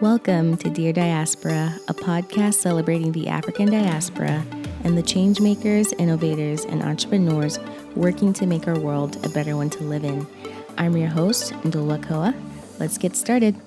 Welcome to Dear Diaspora, a podcast celebrating the African diaspora and the change makers, innovators, and entrepreneurs working to make our world a better one to live in. I'm your host, Blk Kowa. Let's get started.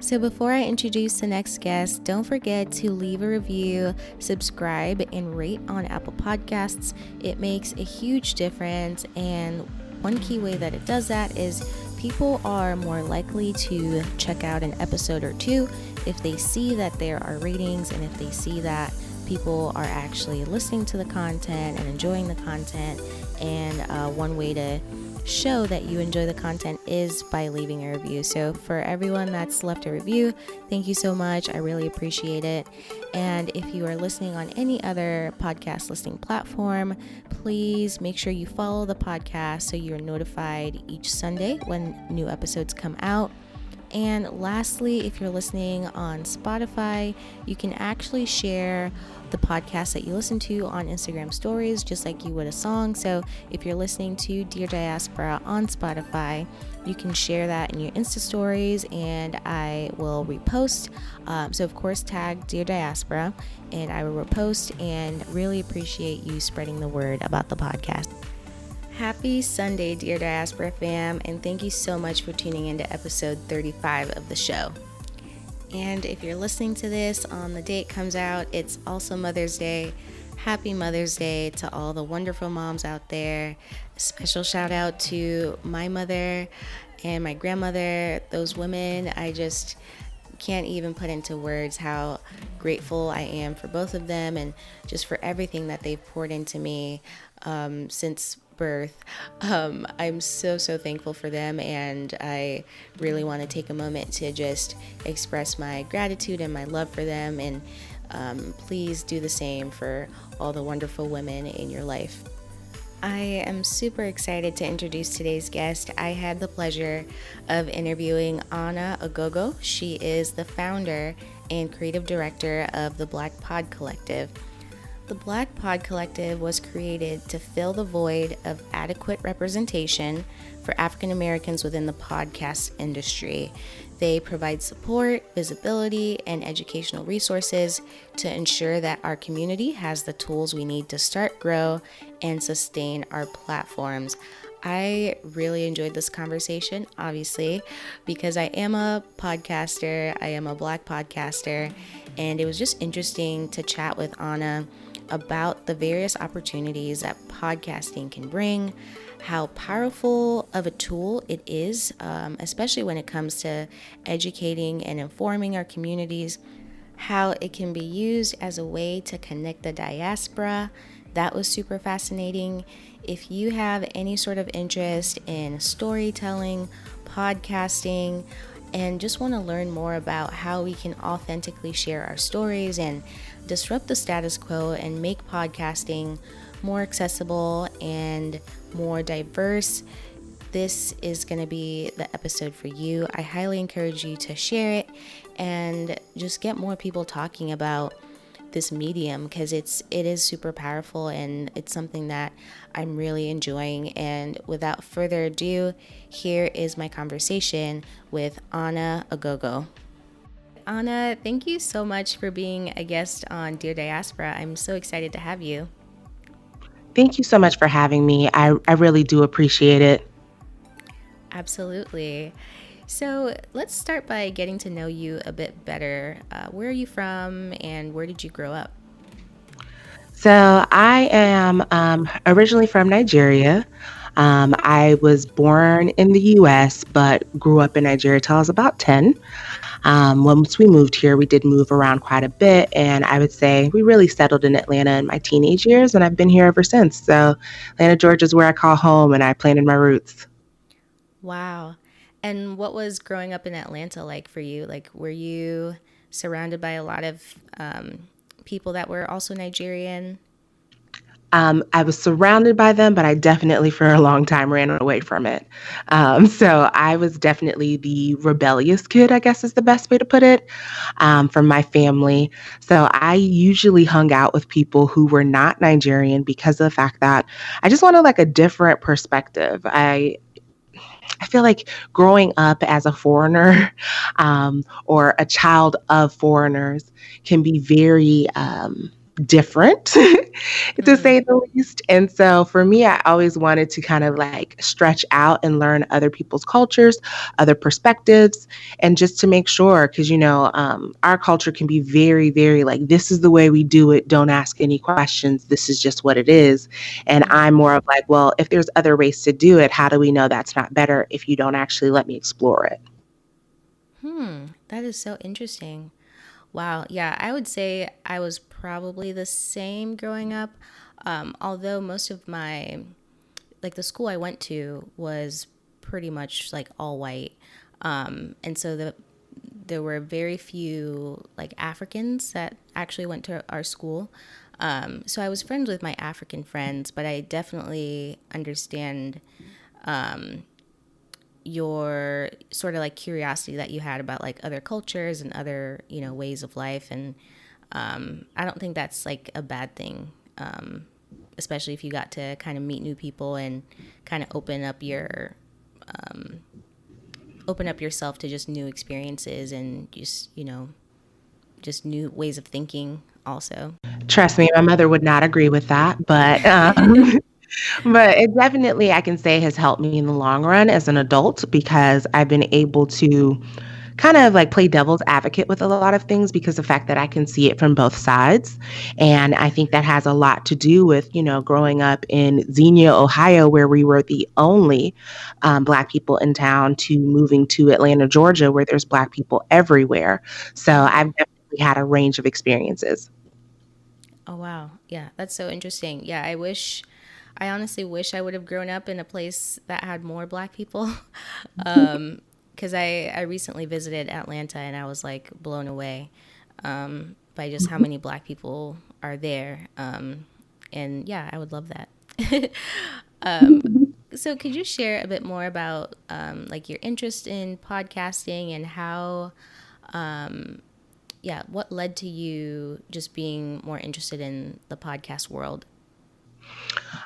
So before I introduce the next guest, don't forget to leave a review, subscribe, and rate on Apple Podcasts. It makes a huge difference, and one key way that it does that is people are more likely to check out an episode or two if they see that there are ratings and if they see that people are actually listening to the content and enjoying the content. And one way to show that you enjoy the content is by leaving a review. So for everyone that's left a review, thank you so much. I really appreciate it. And if you are listening on any other podcast listening platform, please make sure you follow the podcast so you're notified each Sunday when new episodes come out. And lastly, if you're listening on Spotify, you can actually share the podcast that you listen to on Instagram stories, just like you would a song. So if you're listening to Dear Diaspora on Spotify, you can share that in your Insta stories and I will repost. So of course, tag Dear Diaspora and I will repost, and really appreciate you spreading the word about the podcast. Happy Sunday, Dear Diaspora fam, and thank you so much for tuning into episode 35 of the show. And if you're listening to this on the day it comes out, it's also Mother's Day. Happy Mother's Day to all the wonderful moms out there. A special shout out to my mother and my grandmother. Those women, I just can't even put into words how grateful I am for both of them and just for everything that they've poured into me since birth. I'm so thankful for them, and I really want to take a moment to just express my gratitude and my love for them, and please do the same for all the wonderful women in your life. I am super excited to introduce today's guest. I had the pleasure of interviewing Ona Oghogho. She is the founder and creative director of the Blk Pod Collective. The Blk Pod Collective was created to fill the void of adequate representation for African Americans within the podcast industry. They provide support, visibility, and educational resources to ensure that our community has the tools we need to start, grow, and sustain our platforms. I really enjoyed this conversation, obviously, because I am a podcaster, I am a Black podcaster, and it was just interesting to chat with Ona about the various opportunities that podcasting can bring, how powerful of a tool it is, especially when it comes to educating and informing our communities, how it can be used as a way to connect the diaspora. That was super fascinating. If you have any sort of interest in storytelling, podcasting, and just want to learn more about how we can authentically share our stories and disrupt the status quo and make podcasting more accessible and more diverse, this is going to be the episode for you. I highly encourage you to share it and just get more people talking about this medium, because it is super powerful and it's something that I'm really enjoying. And without further ado, here is my conversation with Ona Oghogho. Ona, thank you so much for being a guest on Dear Diaspora. I'm so excited to have you. Thank you so much for having me. I really do appreciate it. Absolutely. So let's start by getting to know you a bit better. Where are you from and where did you grow up? So I am originally from Nigeria. I was born in the U.S., but grew up in Nigeria till I was about 10. Once we moved here, we did move around quite a bit, and I would say we really settled in Atlanta in my teenage years, and I've been here ever since. So Atlanta, Georgia is where I call home, and I planted my roots. Wow. And what was growing up in Atlanta like for you? Like, were you surrounded by a lot of people that were also Nigerian? I was surrounded by them, but I definitely for a long time ran away from it. So I was definitely the rebellious kid, I guess is the best way to put it, from my family. So I usually hung out with people who were not Nigerian because of the fact that I just wanted like a different perspective. I feel like growing up as a foreigner or a child of foreigners can be very different, to Mm-hmm. say the least. And so for me, I always wanted to kind of like stretch out and learn other people's cultures, other perspectives, and just to make sure, because, our culture can be very, very like, this is the way we do it. Don't ask any questions. This is just what it is. And I'm more of like, well, if there's other ways to do it, how do we know that's not better if you don't actually let me explore it? That is so interesting. Wow. Yeah, I would say I was probably the same growing up. Although most of my, like the school I went to was pretty much like all white. And so there were very few like Africans that actually went to our school. So I was friends with my African friends, but I definitely understand your sort of like curiosity that you had about like other cultures and other, ways of life. And I don't think that's like a bad thing, especially if you got to kind of meet new people and kind of open up yourself to just new experiences and just, just new ways of thinking also. Trust me, my mother would not agree with that, but but it definitely, I can say, has helped me in the long run as an adult because I've been able to kind of like play devil's advocate with a lot of things because the fact that I can see it from both sides. And I think that has a lot to do with, growing up in Xenia, Ohio, where we were the only Black people in town, to moving to Atlanta, Georgia, where there's Black people everywhere. So I've definitely had a range of experiences. Oh, wow. Yeah, that's so interesting. Yeah, I honestly wish I would have grown up in a place that had more Black people. Because I recently visited Atlanta and I was like blown away by just how many Black people are there. And yeah, I would love that. So could you share a bit more about like your interest in podcasting and how, yeah, what led to you just being more interested in the podcast world?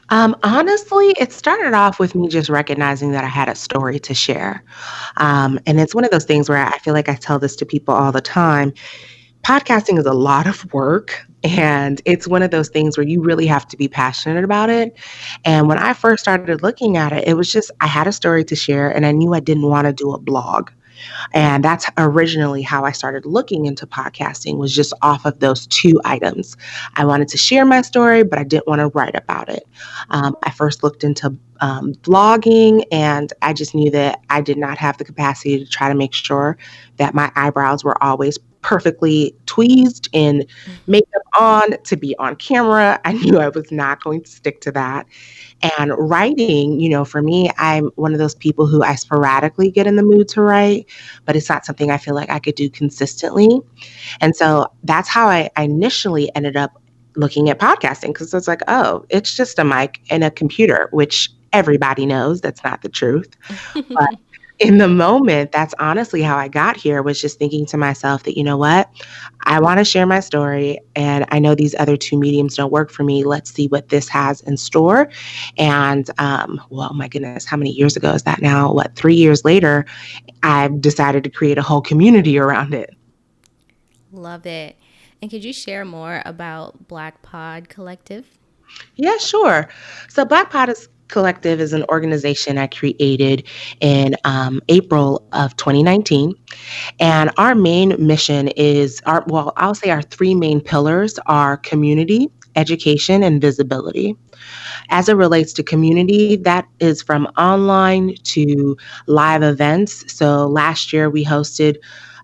Honestly, it started off with me just recognizing that I had a story to share. And it's one of those things where I feel like I tell this to people all the time. Podcasting is a lot of work. And it's one of those things where you really have to be passionate about it. And when I first started looking at it, it was just, I had a story to share and I knew I didn't want to do a blog. And that's originally how I started looking into podcasting, was just off of those two items. I wanted to share my story, but I didn't want to write about it. I first looked into blogging, and I just knew that I did not have the capacity to try to make sure that my eyebrows were always perfectly tweezed and makeup on to be on camera. I knew I was not going to stick to that. And writing, for me, I'm one of those people who I sporadically get in the mood to write, but it's not something I feel like I could do consistently. And so that's how I initially ended up looking at podcasting, because it's like, oh, it's just a mic and a computer, which everybody knows that's not the truth. But in the moment, that's honestly how I got here, was just thinking to myself that, you know what, I want to share my story. And I know these other two mediums don't work for me. Let's see what this has in store. And, well, my goodness, how many years ago is that now? What, 3 years later, I've decided to create a whole community around it. Love it. And could you share more about Blk Pod Collective? Yeah, sure. So Collective is an organization I created in April of 2019. And our main mission is I'll say our three main pillars are community, education, and visibility. As it relates to community, that is from online to live events. So last year we hosted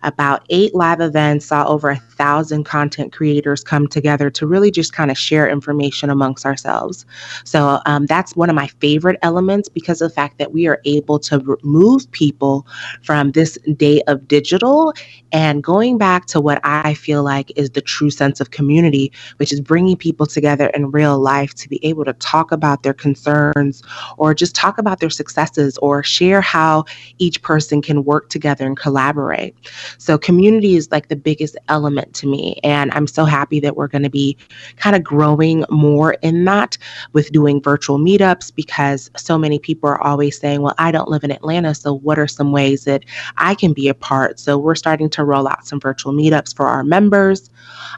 about 8 live events, saw over 1,000 content creators come together to really just kind of share information amongst ourselves. So that's one of my favorite elements, because of the fact that we are able to remove people from this day of digital and going back to what I feel like is the true sense of community, which is bringing people together in real life to be able to talk about their concerns or just talk about their successes or share how each person can work together and collaborate. So community is like the biggest element to me. And I'm so happy that we're going to be kind of growing more in that with doing virtual meetups, because so many people are always saying, well, I don't live in Atlanta, so what are some ways that I can be a part? So we're starting to roll out some virtual meetups for our members.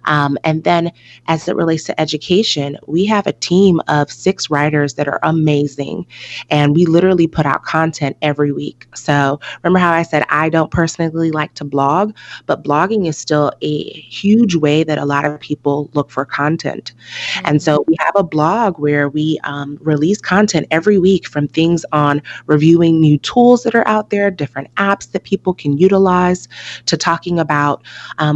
And then as it relates to education, we have a team of 6 writers that are amazing. And we literally put out content every week. So remember how I said I don't personally like to blog, but blogging is still a huge way that a lot of people look for content. And so we have a blog where we release content every week, from things on reviewing new tools that are out there, different apps that people can utilize, to talking about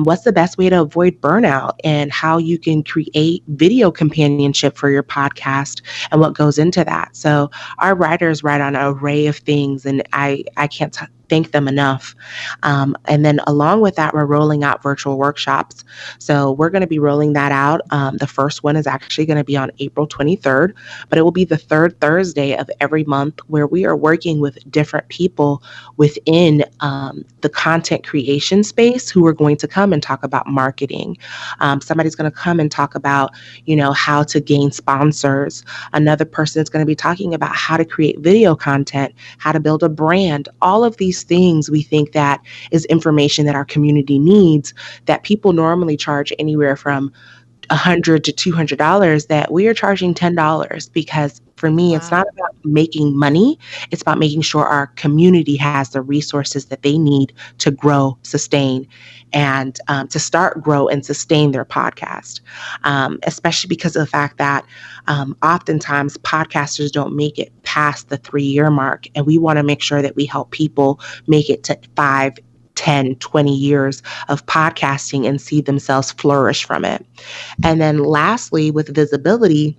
what's the best way to avoid burnout and how you can create video companionship for your podcast and what goes into that. So our writers write on an array of things, and I can't thank them enough. And then along with that, we're rolling out virtual workshops. So we're going to be rolling that out. The first one is actually going to be on April 23rd, but it will be the third Thursday of every month, where we are working with different people within the content creation space who are going to come and talk about marketing. Somebody's going to come and talk about, how to gain sponsors. Another person is going to be talking about how to create video content, how to build a brand. All of these things we think that is information that our community needs, that people normally charge anywhere from $100 to $200, that we are charging $10, because for me, it's not about making money. It's about making sure our community has the resources that they need to grow, sustain, and to start, grow, and sustain their podcast. Especially because of the fact that oftentimes podcasters don't make it past the 3-year mark. And we want to make sure that we help people make it to 5, 10, 20 years of podcasting and see themselves flourish from it. And then lastly, with visibility,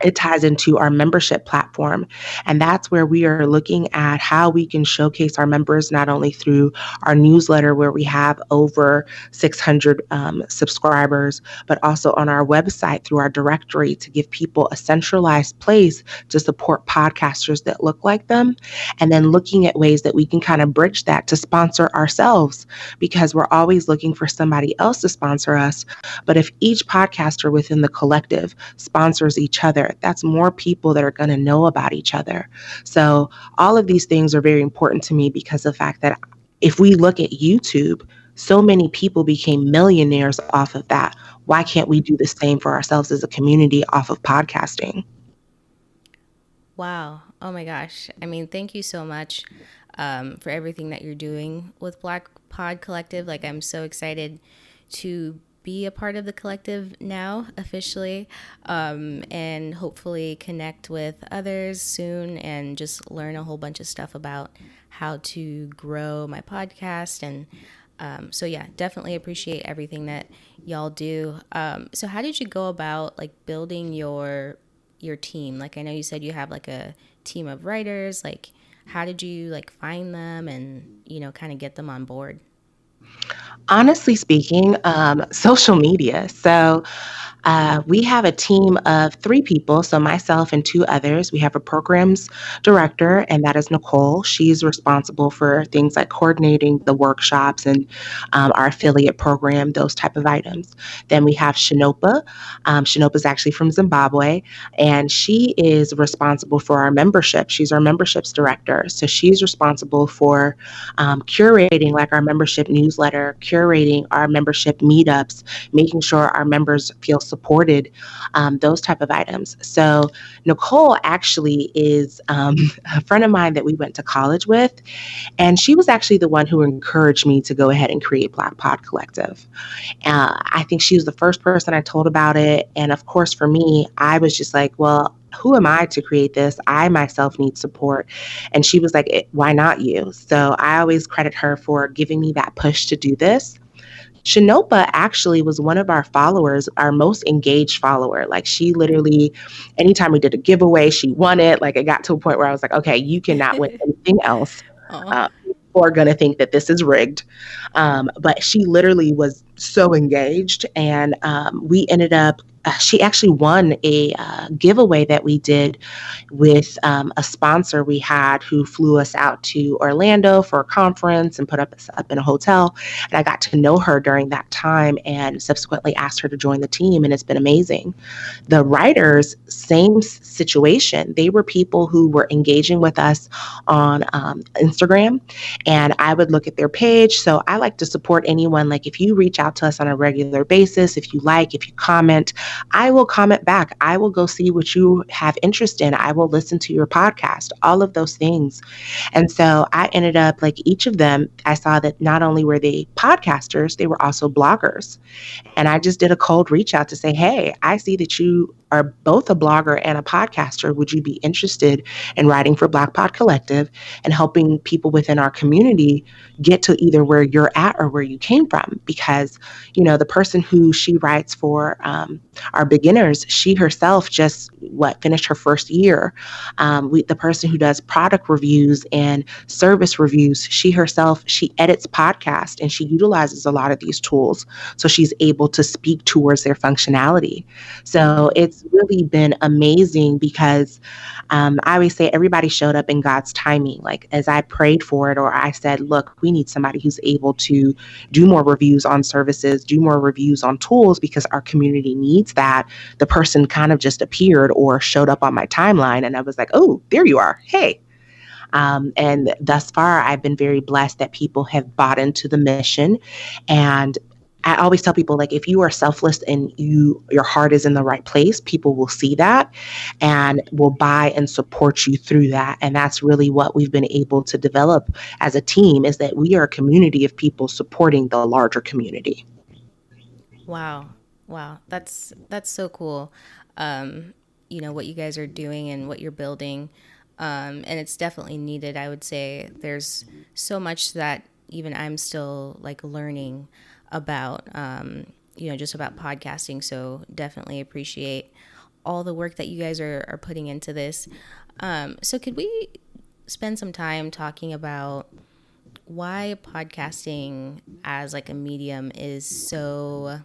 it ties into our membership platform. And that's where we are looking at how we can showcase our members, not only through our newsletter, where we have over 600 subscribers, but also on our website through our directory, to give people a centralized place to support podcasters that look like them. And then looking at ways that we can kind of bridge that to sponsor ourselves, because we're always looking for somebody else to sponsor us. But if each podcaster within the collective sponsors each other, that's more people that are going to know about each other. So all of these things are very important to me, because of the fact that if we look at YouTube, so many people became millionaires off of that. Why can't we do the same for ourselves as a community off of podcasting? Wow. Oh my gosh. I mean, thank you so much for everything that you're doing with Blk Pod Collective. Like, I'm so excited to be a part of the collective now officially, and hopefully connect with others soon and just learn a whole bunch of stuff about how to grow my podcast. And so yeah, definitely appreciate everything that y'all do. So how did you go about like building your team? Like, I know you said you have like a team of writers. Like, how did you like find them and kind of get them on board? Honestly speaking, social media. So we have a team of 3 people, so myself and 2 others. We have a programs director, and that is Nicole. She's responsible for things like coordinating the workshops and our affiliate program, those type of items. Then we have Shinopa. Shinopa is actually from Zimbabwe, and she is responsible for our membership. She's our memberships director. So she's responsible for curating like our membership newsletter, curating our membership meetups, making sure our members feel supported, those type of items. So Nicole actually is a friend of mine that we went to college with, and she was actually the one who encouraged me to go ahead and create Blk Pod Collective. I think she was the first person I told about it. And of course, for me, I was just like, well, who am I to create this? I myself need support. And she was like, why not you? So I always credit her for giving me that push to do this. Shinopa actually was one of our followers, our most engaged follower. Like, she literally, anytime we did a giveaway, she won it. Like, it got to a point where I was like, okay, you cannot win anything else. People are going to think that this is rigged. But she literally was so engaged. And we ended up she actually won a giveaway that we did with a sponsor we had who flew us out to Orlando for a conference and put us up in a hotel. And I got to know her during that time and subsequently asked her to join the team. And it's been amazing. The writers, same situation. They were people who were engaging with us on Instagram, and I would look at their page. So I like to support anyone. Like if you reach out to us on a regular basis, if you like, if you comment, I will comment back. I will go see what you have interest in. I will listen to your podcast, all of those things. And so I ended up like each of them, I saw that not only were they podcasters, they were also bloggers. And I just did a cold reach out to say, hey, I see that you are both a blogger and a podcaster. Would you be interested in writing for Blk Pod Collective and helping people within our community get to either where you're at or where you came from? Because, you know, the person who she writes for our beginners, she herself just finished her first year. The person who does product reviews and service reviews, she herself, she edits podcasts and she utilizes a lot of these tools. So she's able to speak towards their functionality. So it's really been amazing because I always say everybody showed up in God's timing. Like as I prayed for it, or I said, look, we need somebody who's able to do more reviews on services, do more reviews on tools because our community needs that. The person kind of just appeared or showed up on my timeline. And I was like, oh, there you are. Hey. And thus far, I've been very blessed that people have bought into the mission. And I always tell people, like, if you are selfless and your heart is in the right place, people will see that and will buy and support you through that. And that's really what we've been able to develop as a team, is that we are a community of people supporting the larger community. Wow. Wow. That's so cool. You know, what you guys are doing and what you're building. And it's definitely needed. I would say there's so much that even I'm still like learning about, you know, just about podcasting. So definitely appreciate all the work that you guys are putting into this. So could we spend some time talking about why podcasting as like a medium is so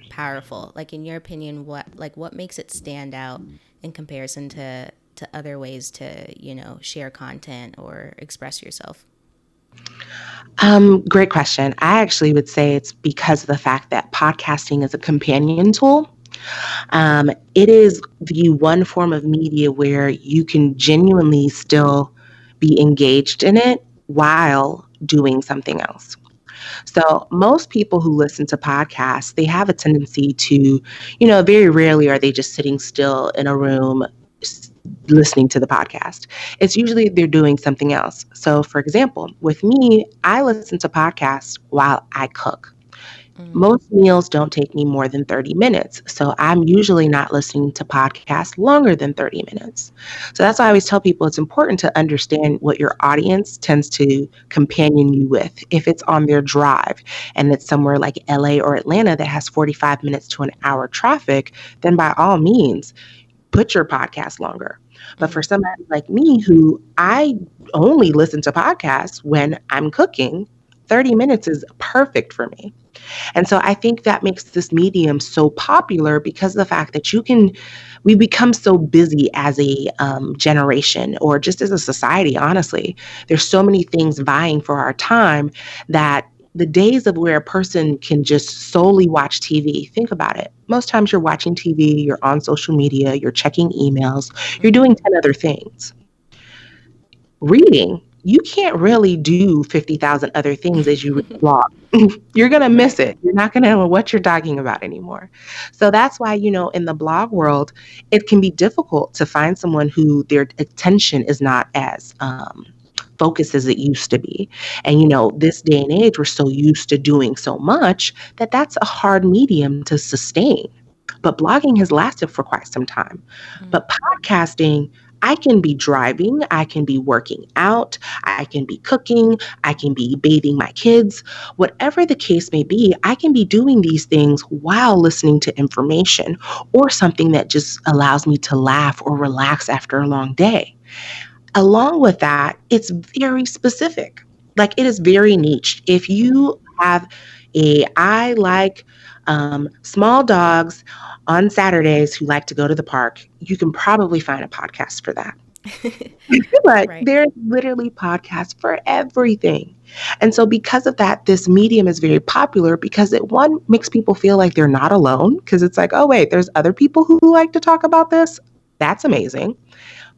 powerful? Like in your opinion, what makes it stand out in comparison to other ways to, you know, share content or express yourself? Great question. I actually would say it's because of the fact that podcasting is a companion tool. It is the one form of media where you can genuinely still be engaged in it while doing something else. So most people who listen to podcasts, they have a tendency to, you know, very rarely are they just sitting still in a room listening to the podcast. It's usually they're doing something else. So for example, with me, I listen to podcasts while I cook. Most meals don't take me more than 30 minutes. So I'm usually not listening to podcasts longer than 30 minutes. So that's why I always tell people it's important to understand what your audience tends to companion you with. If it's on their drive and it's somewhere like LA or Atlanta that has 45 minutes to an hour traffic, then by all means, put your podcast longer. But for somebody like me who I only listen to podcasts when I'm cooking, 30 minutes is perfect for me. And so I think that makes this medium so popular because of the fact that we become so busy as a generation or just as a society, honestly. There's so many things vying for our time that the days of where a person can just solely watch TV, think about it. Most times you're watching TV, you're on social media, you're checking emails, you're doing 10 other things. Reading, you can't really do 50,000 other things as you read a blog. You're going to miss it. You're not going to know what you're talking about anymore. So that's why, you know, in the blog world, it can be difficult to find someone who their attention is not as focused as it used to be. And, you know, this day and age, we're so used to doing so much that that's a hard medium to sustain. But blogging has lasted for quite some time. But podcasting, I can be driving, I can be working out, I can be cooking, I can be bathing my kids. Whatever the case may be, I can be doing these things while listening to information or something that just allows me to laugh or relax after a long day. Along with that, it's very specific. Like it is very niche. If you have I like Small dogs on Saturdays who like to go to the park, you can probably find a podcast for that. But Right. there's literally podcasts for everything. And so because of that, this medium is very popular because it one makes people feel like they're not alone because it's like, oh wait, there's other people who like to talk about this. That's amazing.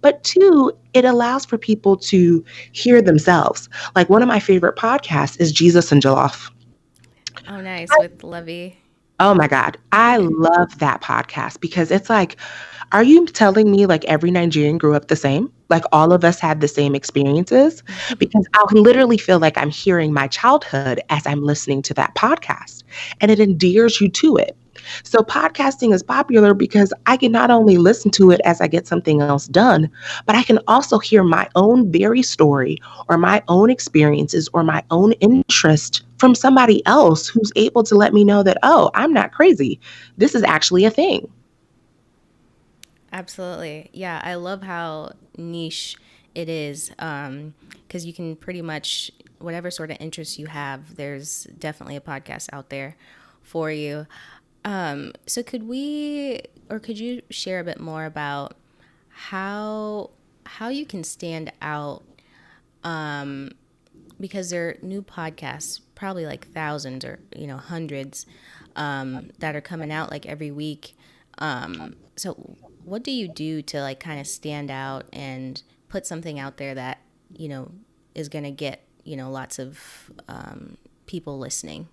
But two, it allows for people to hear themselves. Like one of my favorite podcasts is Jesus and Jollof. Oh, nice. With Lovey. Oh my God. I love that podcast because it's like, are you telling me like every Nigerian grew up the same? Like all of us had the same experiences? Because I literally feel like I'm hearing my childhood as I'm listening to that podcast, and it endears you to it. So podcasting is popular because I can not only listen to it as I get something else done, but I can also hear my own very story or my own experiences or my own interest from somebody else who's able to let me know that, oh, I'm not crazy. This is actually a thing. Absolutely. Yeah, I love how niche it is, because you can pretty much, whatever sort of interest you have, there's definitely a podcast out there for you. So could you share a bit more about how you can stand out, because there are new podcasts, probably like thousands or hundreds, that are coming out like every week. So what do you do to like kind of stand out and put something out there that is going to get lots of people listening?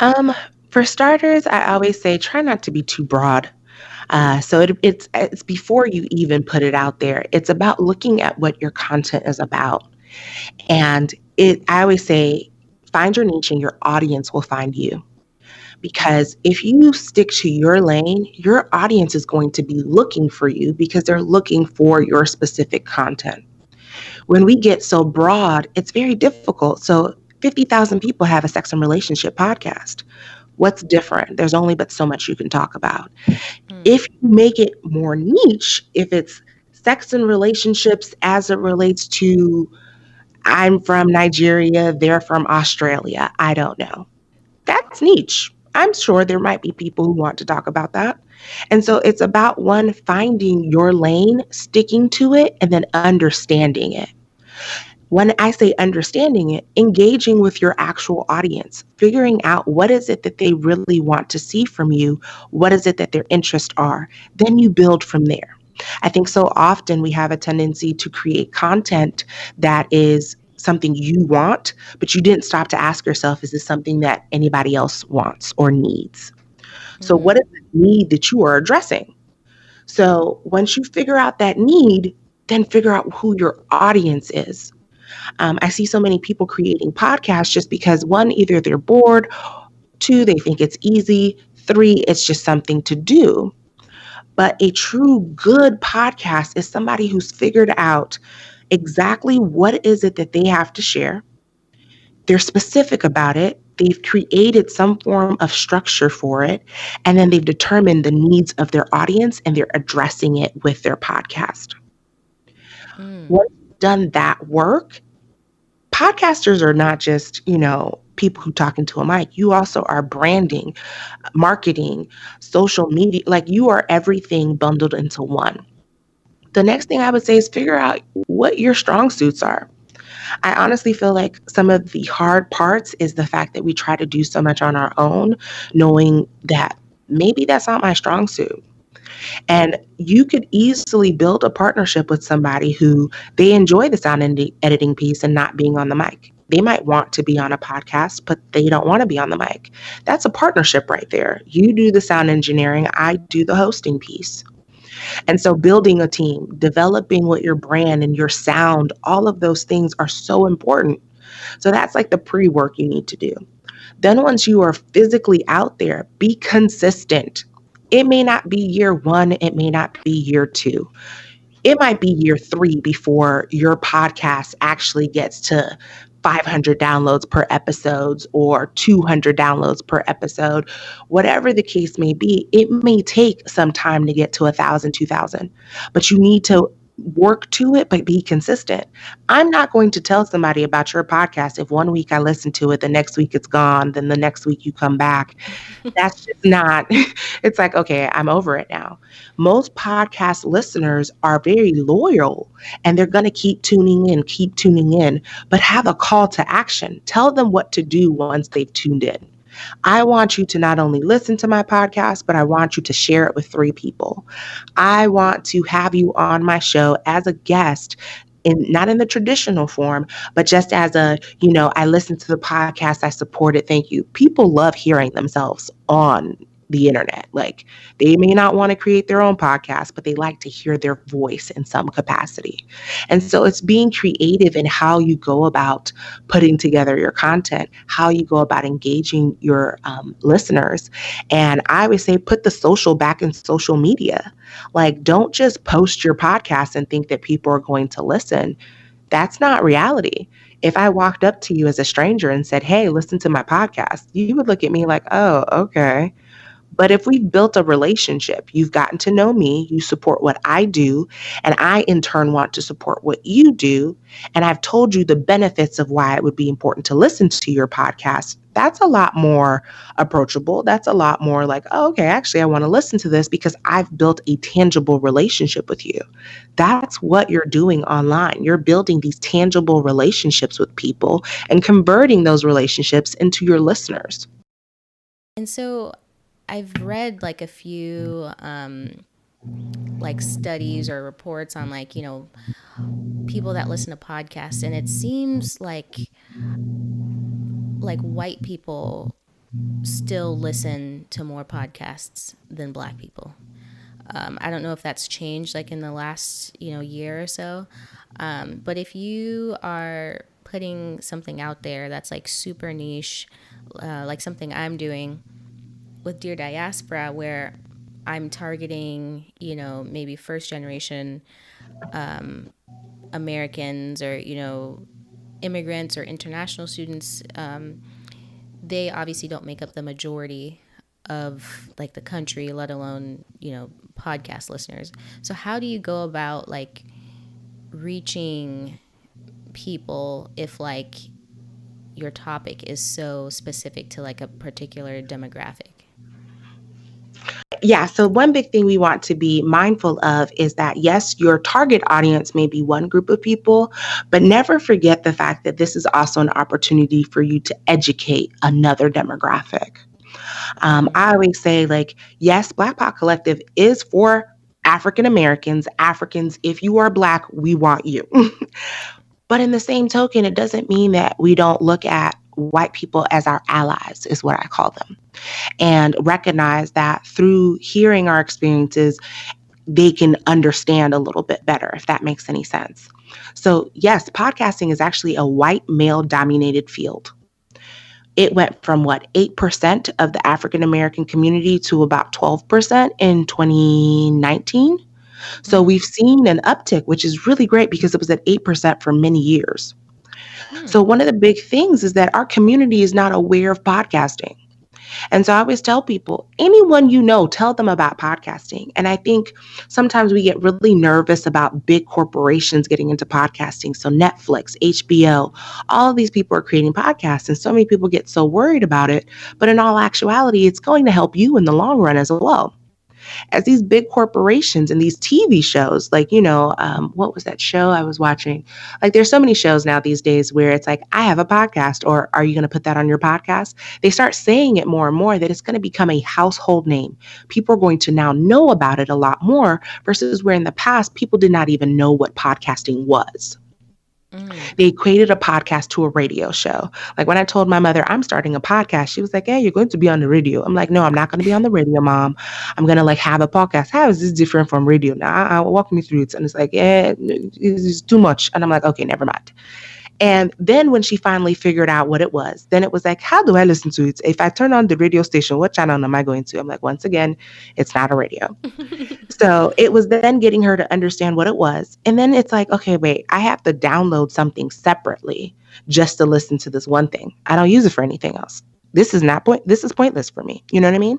Um, for starters, I always say try not to be too broad. It's before you even put it out there. It's about looking at what your content is about, and I always say find your niche, and your audience will find you. Because if you stick to your lane, your audience is going to be looking for you because they're looking for your specific content. When we get so broad, it's very difficult. So 50,000 people have a sex and relationship podcast. What's different? There's only but so much you can talk about. Mm. If you make it more niche, if it's sex and relationships as it relates to I'm from Nigeria, they're from Australia, I don't know. That's niche. I'm sure there might be people who want to talk about that. And so it's about one, finding your lane, sticking to it, and then understanding it. When I say understanding it, engaging with your actual audience, figuring out what is it that they really want to see from you, what is it that their interests are, then you build from there. I think so often we have a tendency to create content that is something you want, but you didn't stop to ask yourself, is this something that anybody else wants or needs? So, what is the need that you are addressing? So, once you figure out that need, then figure out who your audience is. I see so many people creating podcasts just because one, either they're bored, two, they think it's easy, three, it's just something to do. But a true good podcast is somebody who's figured out exactly what is it that they have to share. They're specific about it. They've created some form of structure for it. And then they've determined the needs of their audience and they're addressing it with their podcast. Mm. Once you've done that work, podcasters are not just, people who talk into a mic. You also are branding, marketing, social media. Like you are everything bundled into one. The next thing I would say is figure out what your strong suits are. I honestly feel like some of the hard parts is the fact that we try to do so much on our own, knowing that maybe that's not my strong suit. And you could easily build a partnership with somebody who they enjoy the sound editing piece and not being on the mic. They might want to be on a podcast, but they don't want to be on the mic. That's a partnership right there. You do the sound engineering, I do the hosting piece. And so building a team, developing what your brand and your sound, all of those things are so important. So that's like the pre-work you need to do. Then once you are physically out there, be consistent. It may not be year one, it may not be year two. It might be year three before your podcast actually gets to 500 downloads per episode or 200 downloads per episode. Whatever the case may be, it may take some time to get to 1,000, 2,000, but you need to work to it, but be consistent. I'm not going to tell somebody about your podcast if one week I listen to it, the next week it's gone, then the next week you come back. That's just not, it's like, okay, I'm over it now. Most podcast listeners are very loyal and they're going to keep tuning in, but have a call to action. Tell them what to do once they've tuned in. I want you to not only listen to my podcast, but I want you to share it with 3 people. I want to have you on my show as a guest. Not in the traditional form, but just as I listened to the podcast, I support it. Thank you. People love hearing themselves on the internet. Like, they may not want to create their own podcast, but they like to hear their voice in some capacity. And so it's being creative in how you go about putting together your content, how you go about engaging your listeners. And I always say, put the social back in social media. Like, don't just post your podcast and think that people are going to listen. That's not reality. If I walked up to you as a stranger and said, hey, listen to my podcast, you would look at me like, oh, okay. But if we've built a relationship, you've gotten to know me, you support what I do, and I in turn want to support what you do, and I've told you the benefits of why it would be important to listen to your podcast, that's a lot more approachable. That's a lot more like, oh, okay, actually, I want to listen to this because I've built a tangible relationship with you. That's what you're doing online. You're building these tangible relationships with people and converting those relationships into your listeners. And so I've read like a few like studies or reports on like, people that listen to podcasts, and it seems like white people still listen to more podcasts than Black people. I don't know if that's changed like in the last year or so, but if you are putting something out there that's like super niche, like something I'm doing with Dear Diaspora, where I'm targeting maybe first generation Americans, or immigrants or international students, they obviously don't make up the majority of like the country, let alone podcast listeners. So how do you go about like reaching people if like your topic is so specific to like a particular demographic? Yeah, so one big thing we want to be mindful of is that, yes, your target audience may be one group of people, but never forget the fact that this is also an opportunity for you to educate another demographic. I always say, like, yes, Blk Pod Collective is for African Americans. Africans, if you are Black, we want you. But in the same token, it doesn't mean that we don't look at white people as our allies, is what I call them, and recognize that through hearing our experiences, they can understand a little bit better, if that makes any sense. So yes, podcasting is actually a white male dominated field. It went from 8% of the African American community to about 12% in 2019. So we've seen an uptick, which is really great because it was at 8% for many years. So one of the big things is that our community is not aware of podcasting. And so I always tell people, anyone tell them about podcasting. And I think sometimes we get really nervous about big corporations getting into podcasting. So Netflix, HBO, all of these people are creating podcasts, and so many people get so worried about it. But in all actuality, it's going to help you in the long run as well. As these big corporations and these TV shows, like, what was that show I was watching? Like, there's so many shows now these days where it's like, I have a podcast, or are you going to put that on your podcast? They start saying it more and more that it's going to become a household name. People are going to now know about it a lot more versus where in the past, people did not even know what podcasting was. They created a podcast to a radio show. Like when I told my mother I'm starting a podcast, she was like, hey, you're going to be on the radio. I'm like, no, I'm not going to be on the radio, Mom. I'm going to have a podcast. How is this different from radio? Now I'll walk me through it. And it's like, yeah, it's too much. And I'm like, okay, never mind. And then when she finally figured out what it was, then it was like, how do I listen to it? If I turn on the radio station, what channel am I going to? I'm like, once again, it's not a radio. So it was then getting her to understand what it was. And then it's like, okay, wait, I have to download something separately just to listen to this one thing. I don't use it for anything else. This is pointless for me. You know what I mean?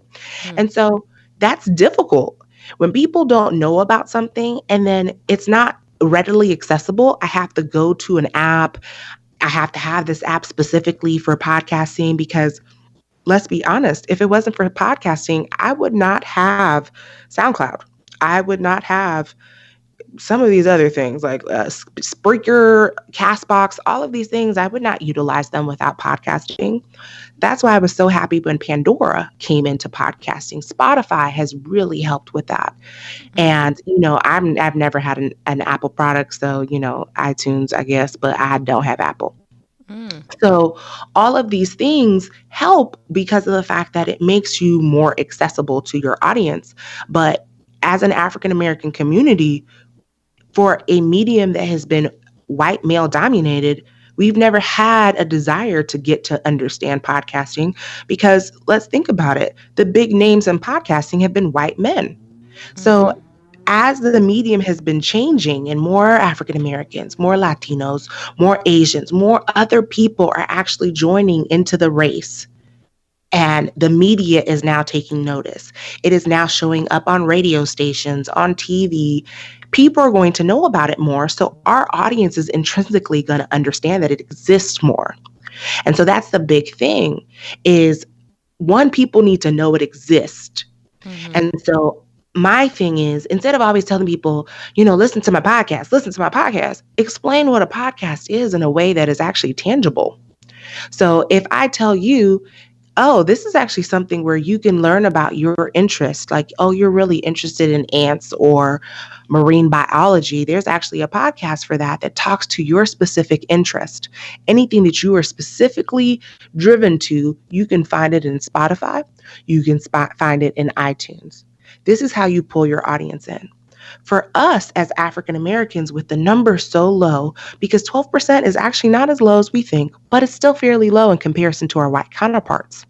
And so that's difficult when people don't know about something, and then it's not readily accessible. I have to go to an app. I have to have this app specifically for podcasting because let's be honest, if it wasn't for podcasting, I would not have SoundCloud. I would not have some of these other things like Spreaker, Castbox, all of these things. I would not utilize them without podcasting. That's why I was so happy when Pandora came into podcasting. Spotify has really helped with that. And, I've never had an Apple product. So, iTunes, I guess, but I don't have Apple. So all of these things help because of the fact that it makes you more accessible to your audience. But as an African American community, for a medium that has been white male dominated, we've never had a desire to get to understand podcasting because let's think about it. The big names in podcasting have been white men. So as the medium has been changing and more African Americans, more Latinos, more Asians, more other people are actually joining into the race. And the media is now taking notice. It is now showing up on radio stations, on TV. People are going to know about it more. So our audience is intrinsically going to understand that it exists more. And so that's the big thing is one, people need to know it exists. And so my thing is, instead of always telling people, listen to my podcast, explain what a podcast is in a way that is actually tangible. So if I tell you, oh, this is actually something where you can learn about your interest, like, oh, you're really interested in ants or marine biology, there's actually a podcast for that talks to your specific interest. Anything that you are specifically driven to, you can find it in Spotify. You can find it in iTunes. This is how you pull your audience in. For us as African Americans, with the numbers so low, because 12% is actually not as low as we think, but it's still fairly low in comparison to our white counterparts.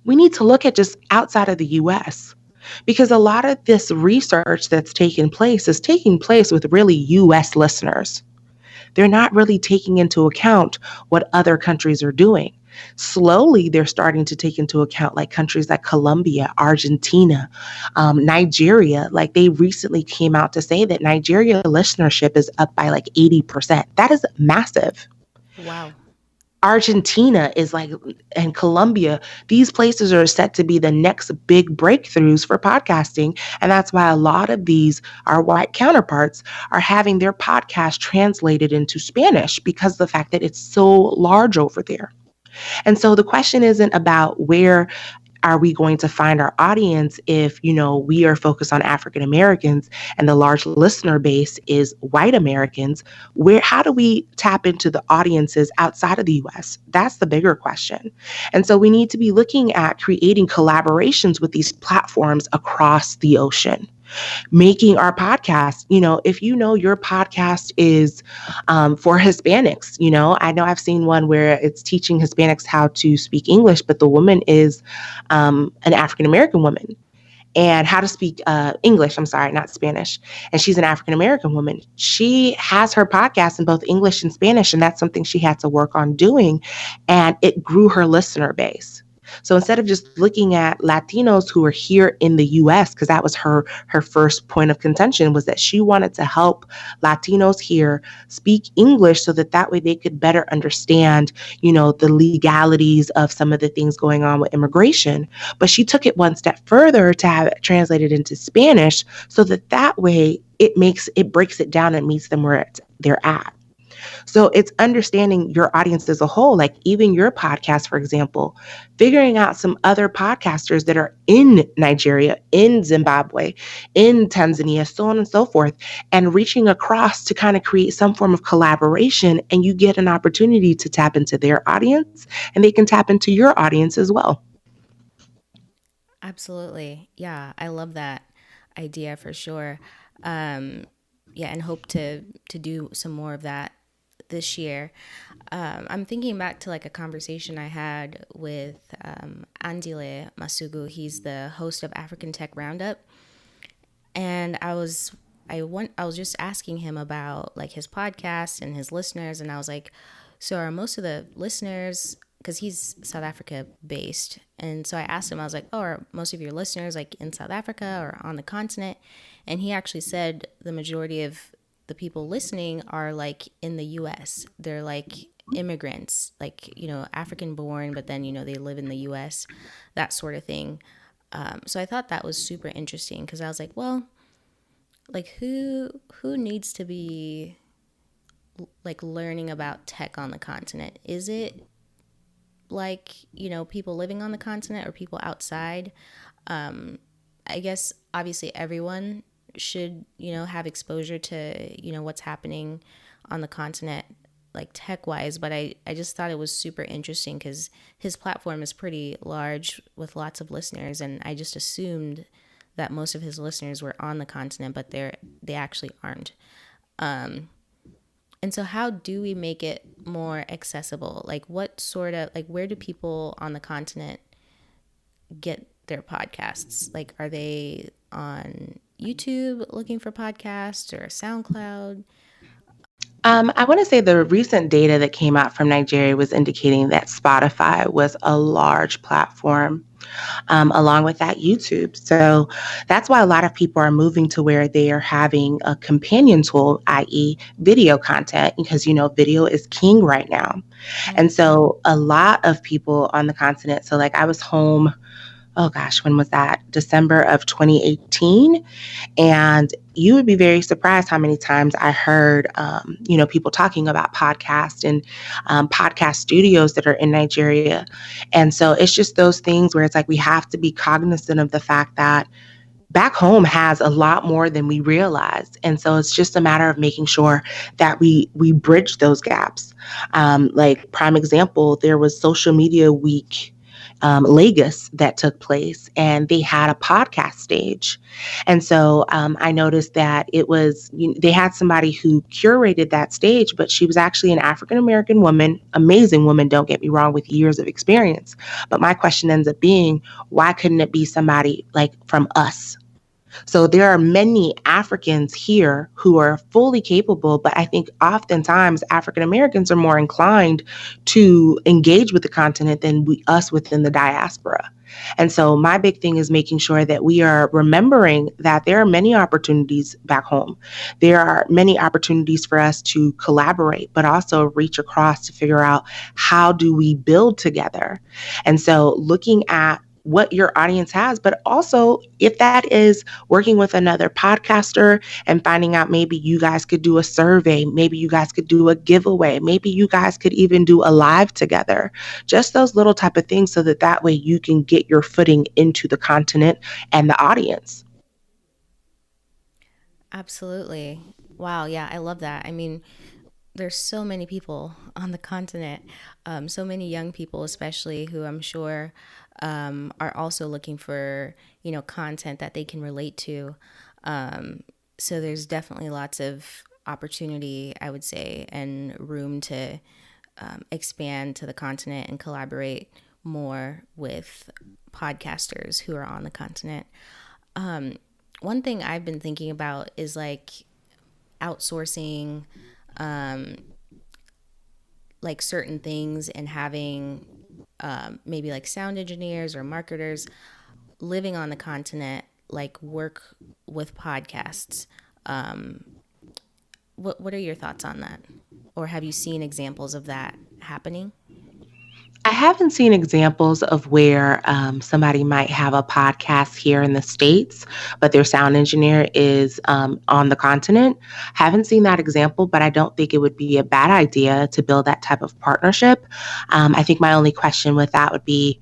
We need to look at just outside of the US because a lot of this research that's taking place is taking place with really US listeners. They're not really taking into account what other countries are doing. Slowly, they're starting to take into account like countries like Colombia, Argentina, Nigeria. Like they recently came out to say that Nigeria listenership is up by like 80%. That is massive. Wow. Argentina is like, and Colombia, these places are set to be the next big breakthroughs for podcasting. And that's why a lot of these, our white counterparts, are having their podcast translated into Spanish because of the fact that it's so large over there. And so the question isn't about where are we going to find our audience if, we are focused on African Americans and the large listener base is white Americans? How do we tap into the audiences outside of the US? That's the bigger question. And so we need to be looking at creating collaborations with these platforms across the ocean. Making our podcast, if your podcast is for Hispanics, I know I've seen one where it's teaching Hispanics how to speak English, but the woman is an African American woman and how to speak English. I'm sorry, not Spanish. And she's an African American woman. She has her podcast in both English and Spanish, and that's something she had to work on doing. And it grew her listener base. So instead of just looking at Latinos who are here in the US, because that was her first point of contention, was that she wanted to help Latinos here speak English so that way they could better understand, the legalities of some of the things going on with immigration. But she took it one step further to have it translated into Spanish so that way it breaks it down and meets them where they're at. So it's understanding your audience as a whole, like even your podcast, for example, figuring out some other podcasters that are in Nigeria, in Zimbabwe, in Tanzania, so on and so forth, and reaching across to kind of create some form of collaboration. And you get an opportunity to tap into their audience and they can tap into your audience as well. Absolutely. Yeah, I love that idea for sure. And hope to do some more of that this year. I'm thinking back to like a conversation I had with Andile Masugu. He's the host of African Tech Roundup, and I was just asking him about like his podcast and his listeners, and I was like, so are most of the listeners, because he's South Africa based, and so I asked him, I was like, oh, are most of your listeners like in South Africa or on the continent? And he actually said the majority of the people listening are like in the US. They're like immigrants, like, African born, but then, they live in the US, that sort of thing. So I thought that was super interesting because I was like, well, like who needs to be like learning about tech on the continent? Is it like, people living on the continent or people outside? I guess obviously everyone should, have exposure to, what's happening on the continent, like tech wise. But I just thought it was super interesting because his platform is pretty large with lots of listeners. And I just assumed that most of his listeners were on the continent, but they actually aren't. And so how do we make it more accessible? Like what sort of, like, where do people on the continent get their podcasts? Like, are they on YouTube looking for podcasts or SoundCloud? I want to say the recent data that came out from Nigeria was indicating that Spotify was a large platform, along with that YouTube. So that's why a lot of people are moving to where they are having a companion tool, i.e., video content, because, video is king right now. And so a lot of people on the continent, so like I was home, oh gosh, when was that? December of 2018. And you would be very surprised how many times I heard, people talking about podcasts and podcast studios that are in Nigeria. And so it's just those things where it's like we have to be cognizant of the fact that back home has a lot more than we realize. And so it's just a matter of making sure that we bridge those gaps. Like prime example, there was Social Media Week Lagos that took place, and they had a podcast stage. And so I noticed that they had somebody who curated that stage, but she was actually an African American woman, amazing woman, don't get me wrong, with years of experience. But my question ends up being, why couldn't it be somebody like from us? So there are many Africans here who are fully capable, but I think oftentimes African Americans are more inclined to engage with the continent than us within the diaspora. And so my big thing is making sure that we are remembering that there are many opportunities back home. There are many opportunities for us to collaborate, but also reach across to figure out how do we build together. And so looking at what your audience has, but also if that is working with another podcaster and finding out maybe you guys could do a survey, maybe you guys could do a giveaway, maybe you guys could even do a live together, just those little type of things so that way you can get your footing into the continent and the audience. Absolutely. Wow. Yeah, I love that. I mean, there's so many people on the continent, so many young people, especially, who I'm sure are also looking for, content that they can relate to. So there's definitely lots of opportunity, I would say, and room to expand to the continent and collaborate more with podcasters who are on the continent. One thing I've been thinking about is like outsourcing like certain things and having maybe like sound engineers or marketers living on the continent like work with podcasts. What are your thoughts on that? Or have you seen examples of that happening? I haven't seen examples of where somebody might have a podcast here in the States, but their sound engineer is on the continent. Haven't seen that example, but I don't think it would be a bad idea to build that type of partnership. I think my only question with that would be,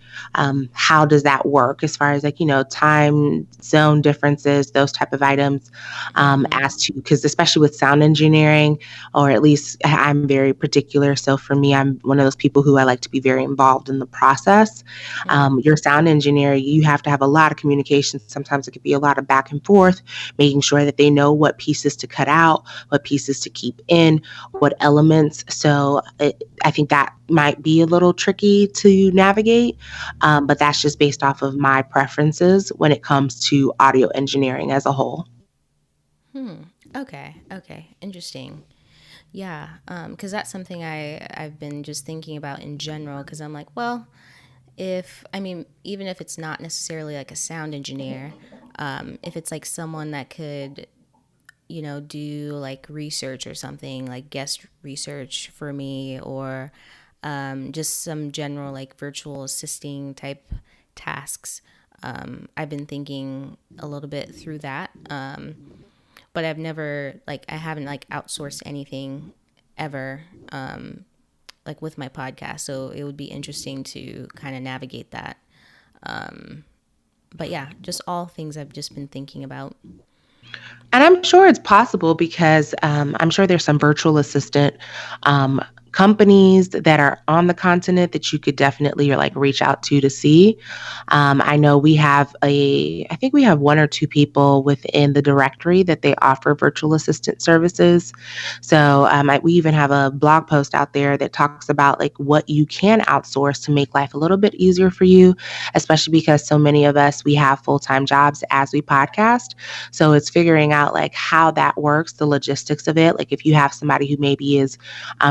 how does that work as far as like, time zone differences, those type of items, as to, because especially with sound engineering, or at least I'm very particular. So for me, I'm one of those people who I like to be very involved in the process. Your sound engineer, you have to have a lot of communication. Sometimes it could be a lot of back and forth, making sure that they know what pieces to cut out, what pieces to keep in, what elements. So I think that might be a little tricky to navigate, but that's just based off of my preferences when it comes to audio engineering as a whole. Okay. Okay. Interesting. Yeah. Because that's something I've been just thinking about in general. Because I'm like, well, if I mean, even if it's not necessarily like a sound engineer, if it's like someone that could do like research or something, like guest research for me, or just some general like virtual assisting type tasks. I've been thinking a little bit through that, but I haven't like outsourced anything ever, like with my podcast. So it would be interesting to kind of navigate that. But yeah, just all things I've just been thinking about. And I'm sure it's possible because I'm sure there's some virtual assistant um, companies that are on the continent that you could definitely like reach out to see. I know I think we have one or two people within the directory that they offer virtual assistant services. So we even have a blog post out there that talks about like what you can outsource to make life a little bit easier for you, especially because so many of us, we have full-time jobs as we podcast. So it's figuring out like how that works, the logistics of it. Like if you have somebody who maybe is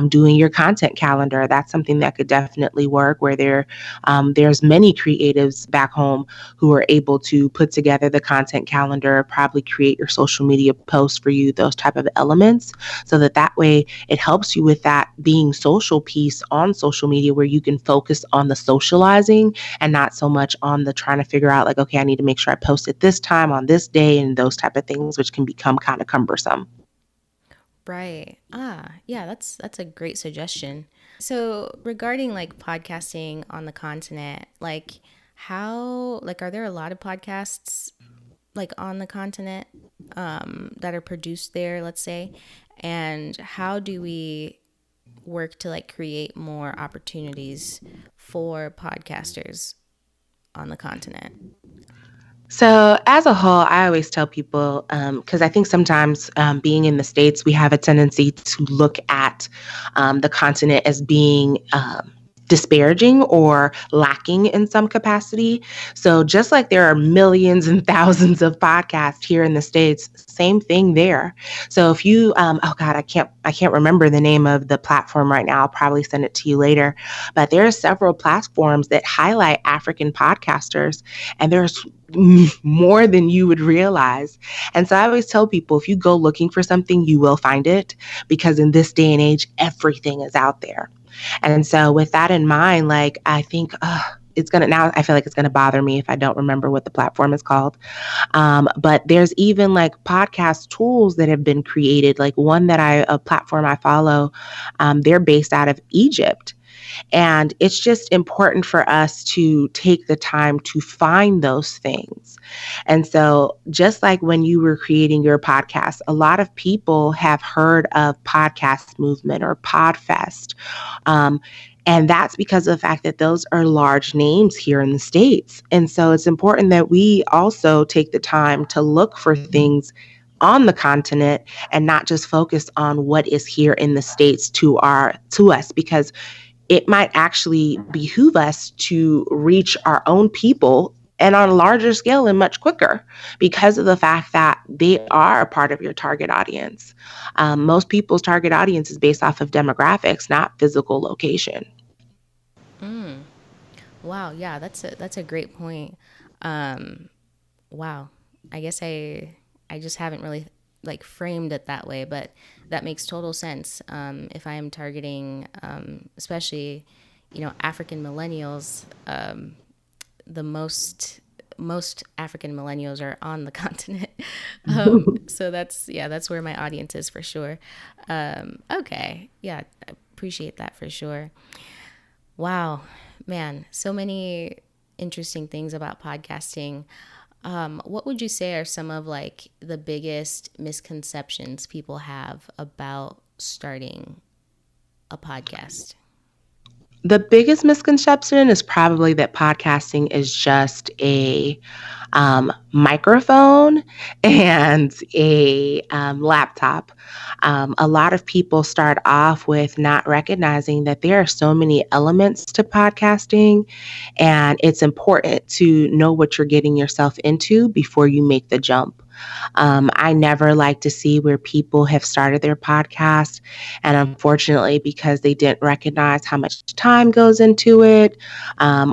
doing your content calendar, that's something that could definitely work where there's many creatives back home who are able to put together the content calendar, probably create your social media posts for you, those type of elements, so that way it helps you with that being social piece on social media where you can focus on the socializing and not so much on the trying to figure out like, okay, I need to make sure I post it this time on this day and those type of things, which can become kind of cumbersome. Right. Yeah, that's a great suggestion. So regarding like podcasting on the continent, like are there a lot of podcasts like on the continent that are produced there, let's say? And how do we work to like create more opportunities for podcasters on the continent? So, as a whole, I always tell people, because I think sometimes being in the States, we have a tendency to look at the continent as being disparaging or lacking in some capacity. So, just like there are millions and thousands of podcasts here in the States, same thing there. So, if you, oh God, I can't remember the name of the platform right now. I'll probably send it to you later. But there are several platforms that highlight African podcasters, and there's more than you would realize. And so I always tell people if you go looking for something, you will find it because in this day and age, everything is out there. And so with that in mind, like I think it's going to now, I feel like it's going to bother me if I don't remember what the platform is called. But there's even like podcast tools that have been created, like a platform I follow, they're based out of Egypt. And it's just important for us to take the time to find those things. And so, just like when you were creating your podcast, a lot of people have heard of podcast movement or Podfest. Um, and that's because of the fact that those are large names here in the States. And so it's important that we also take the time to look for things on the continent and not just focus on what is here in the States to us, because it might actually behoove us to reach our own people and on a larger scale and much quicker because of the fact that they are a part of your target audience. Most people's target audience is based off of demographics, not physical location. Wow, yeah, that's a great point. Um, wow, I guess I just haven't really like framed it that way, but that makes total sense. If I am targeting, especially, African millennials, the most African millennials are on the continent. So that's where my audience is for sure. Okay, yeah, I appreciate that for sure. Wow, man, so many interesting things about podcasting. What would you say are some of like the biggest misconceptions people have about starting a podcast? The biggest misconception is probably that podcasting is just a microphone and a laptop. A lot of people start off with not recognizing that there are so many elements to podcasting, and it's important to know what you're getting yourself into before you make the jump. I never like to see where people have started their podcast, and unfortunately, because they didn't recognize how much time goes into it,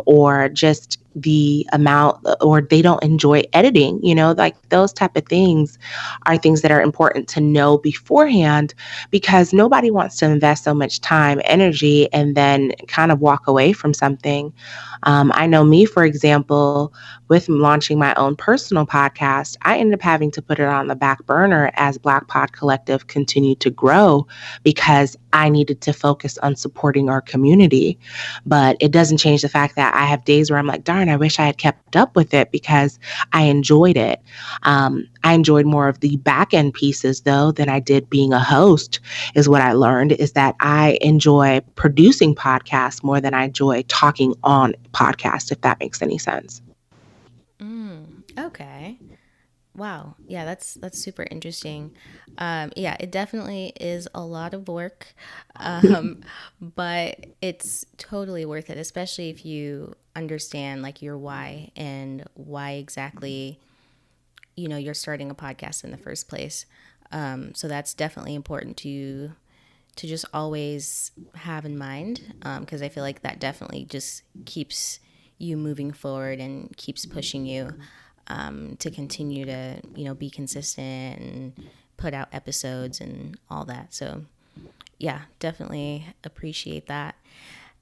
or just the amount, or they don't enjoy editing, like those type of things are things that are important to know beforehand, because nobody wants to invest so much time, energy, and then kind of walk away from something. I know me, for example, with launching my own personal podcast, I ended up having to put it on the back burner as Blk Pod Collective continued to grow, because I needed to focus on supporting our community. But it doesn't change the fact that I have days where I'm like, darn, I wish I had kept up with it, because I enjoyed it. I enjoyed more of the back end pieces, though, than I did being a host, is what I learned, is that I enjoy producing podcasts more than I enjoy talking on podcasts, if that makes any sense. Okay. Wow. Yeah, that's super interesting. Yeah, it definitely is a lot of work, but it's totally worth it, especially if you understand like your why and why exactly you're starting a podcast in the first place. So that's definitely important to just always have in mind, because I feel like that definitely just keeps you moving forward and keeps pushing you to continue to be consistent and put out episodes and all that. So yeah, definitely appreciate that.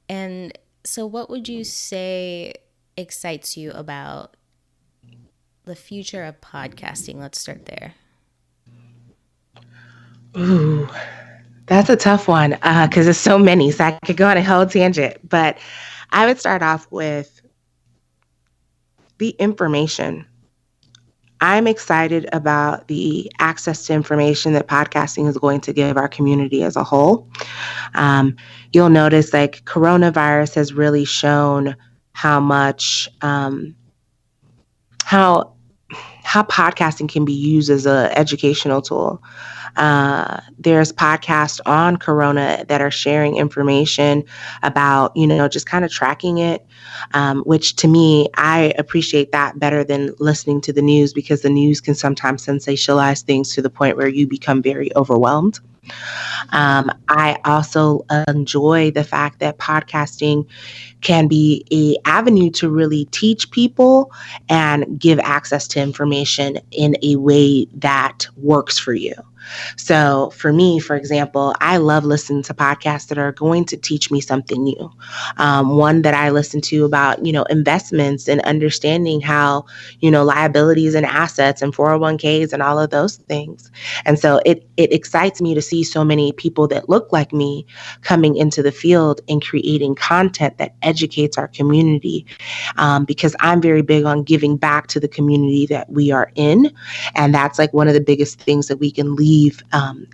And so what would you say excites you about the future of podcasting? Let's start there. Ooh, that's a tough one, because there's so many, so I could go on a whole tangent. But I would start off with the information. I'm excited about the access to information that podcasting is going to give our community as a whole. Um, you'll notice like coronavirus has really shown how much how how podcasting can be used as an educational tool. There's podcasts on Corona that are sharing information about, just kind of tracking it, which to me, I appreciate that better than listening to the news, because the news can sometimes sensationalize things to the point where you become very overwhelmed. I also enjoy the fact that podcasting can be a avenue to really teach people and give access to information in a way that works for you. So for me, for example, I love listening to podcasts that are going to teach me something new. One that I listen to about, investments and understanding how, liabilities and assets and 401ks and all of those things. And so it excites me to see so many people that look like me coming into the field and creating content that educates our community, because I'm very big on giving back to the community that we are in. And that's like one of the biggest things that we can leave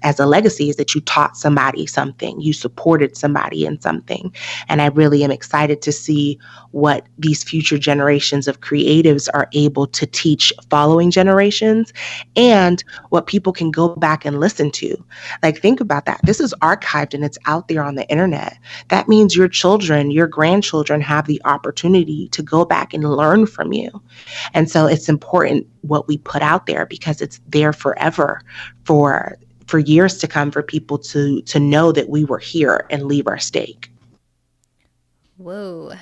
as a legacy, is that you taught somebody something, you supported somebody in something. And I really am excited to see what these future generations of creatives are able to teach following generations, and what people can go back and listen to. Like, think about that. This is archived and it's out there on the internet. That means your children, your grandchildren have the opportunity to go back and learn from you. And so it's important what we put out there, because it's there forever, for years to come, for people to know that we were here and leave our stake. Whoa.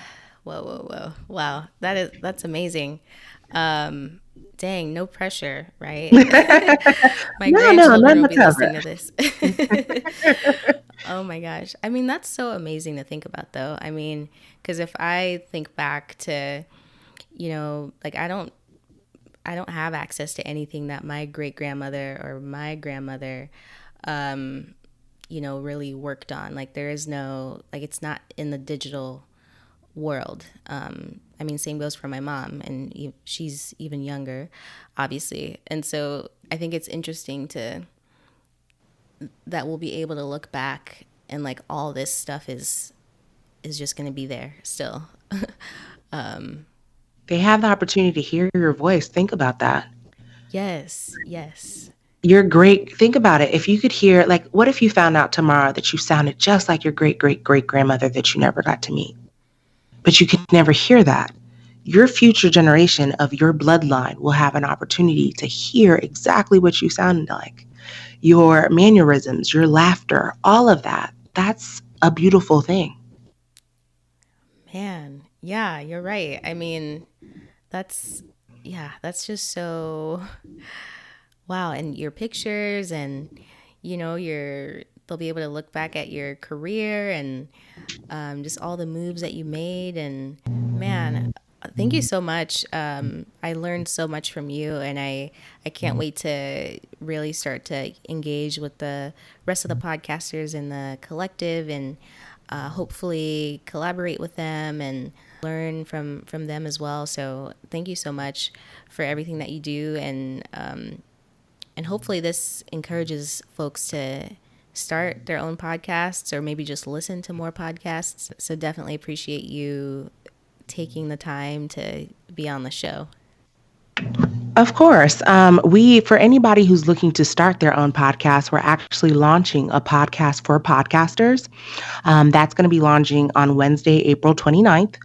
Whoa, whoa, whoa. Wow. That's amazing. Dang, no pressure, right? My No, grandchildren none will be whatsoever. listening to this. Oh my gosh. I mean, that's so amazing to think about, though. I mean, because if I think back to, like I don't have access to anything that my great grandmother or my grandmother, really worked on. Like there is no, like it's not in the digital world. I mean, same goes for my mom, and she's even younger, obviously. And so I think it's interesting that we'll be able to look back and like all this stuff is just going to be there still. They have the opportunity to hear your voice. Think about that. Yes, yes. You're great. Think about it. If you could hear, like, what if you found out tomorrow that you sounded just like your great great great grandmother that you never got to meet? But you could never hear that. Your future generation of your bloodline will have an opportunity to hear exactly what you sounded like. Your mannerisms, your laughter, all of that. That's a beautiful thing. Man, Yeah, you're right. I mean, that's, yeah, that's just so, wow. And your pictures and, they'll be able to look back at your career and just all the moves that you made. And man, thank you so much. I learned so much from you, and I can't wait to really start to engage with the rest of the podcasters in the collective and hopefully collaborate with them and learn from them as well. So thank you so much for everything that you do, and hopefully this encourages folks to start their own podcasts or maybe just listen to more podcasts. So definitely appreciate you taking the time to be on the show. Of course. For anybody who's looking to start their own podcast, we're actually launching a podcast for podcasters. That's going to be launching on Wednesday, April 29th.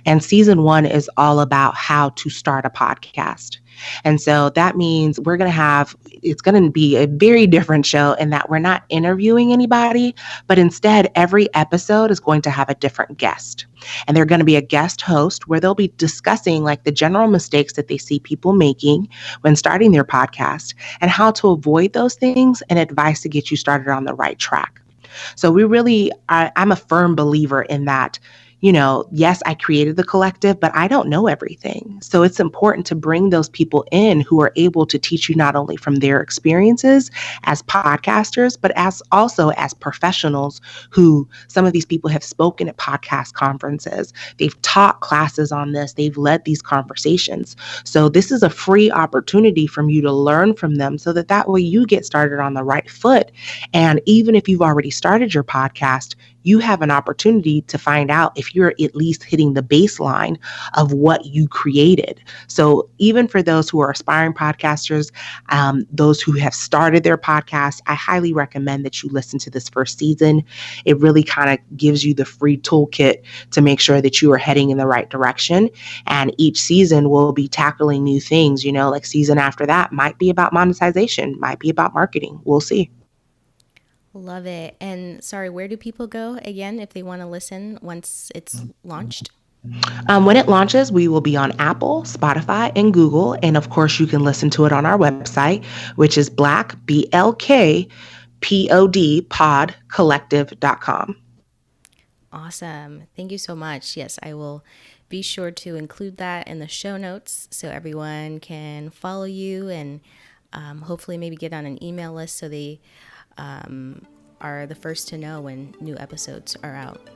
And season 1 is all about how to start a podcast. And so that means it's going to be a very different show in that we're not interviewing anybody, but instead every episode is going to have a different guest. And they're going to be a guest host where they'll be discussing like the general mistakes that they see people making when starting their podcast and how to avoid those things and advice to get you started on the right track. So I'm a firm believer in that. Yes, I created the collective, but I don't know everything. So it's important to bring those people in who are able to teach you not only from their experiences as podcasters, but also as professionals who some of these people have spoken at podcast conferences. They've taught classes on this. They've led these conversations. So this is a free opportunity for you to learn from them so that way you get started on the right foot. And even if you've already started your podcast, you have an opportunity to find out if you're at least hitting the baseline of what you created. So even for those who are aspiring podcasters, those who have started their podcast, I highly recommend that you listen to this first season. It really kind of gives you the free toolkit to make sure that you are heading in the right direction. And each season will be tackling new things, like season after that might be about monetization, might be about marketing. We'll see. Love it. And sorry, where do people go again if they want to listen once it's launched? When it launches, we will be on Apple, Spotify, and Google. And of course, you can listen to it on our website, which is Blk Pod Collective.com. Awesome. Thank you so much. Yes, I will be sure to include that in the show notes so everyone can follow you and hopefully maybe get on an email list so they are the first to know when new episodes are out.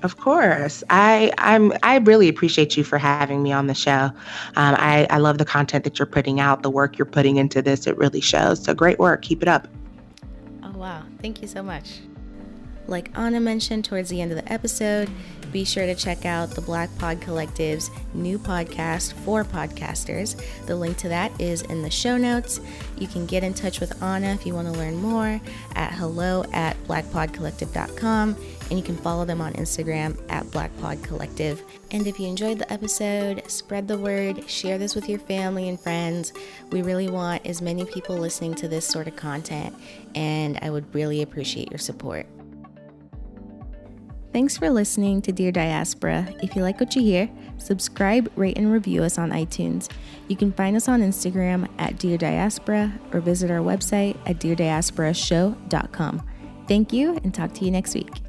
Of course. I really appreciate you for having me on the show. I love the content that you're putting out, the work you're putting into this. It really shows. So great work. Keep it up. Oh, wow. Thank you so much. Like Ona mentioned towards the end of the episode, be sure to check out the Blk Pod Collective's new podcast for podcasters. The link to that is in the show notes. You can get in touch with Ona if you want to learn more at hello@blkpodcollective.com, and you can follow them on Instagram at Blk Pod Collective. And if you enjoyed the episode, spread the word, share this with your family and friends. We really want as many people listening to this sort of content, and I would really appreciate your support. Thanks for listening to Dear Diaspora. If you like what you hear, subscribe, rate, and review us on iTunes. You can find us on Instagram at Dear Diaspora or visit our website at deardiasporashow.com. Thank you, and talk to you next week.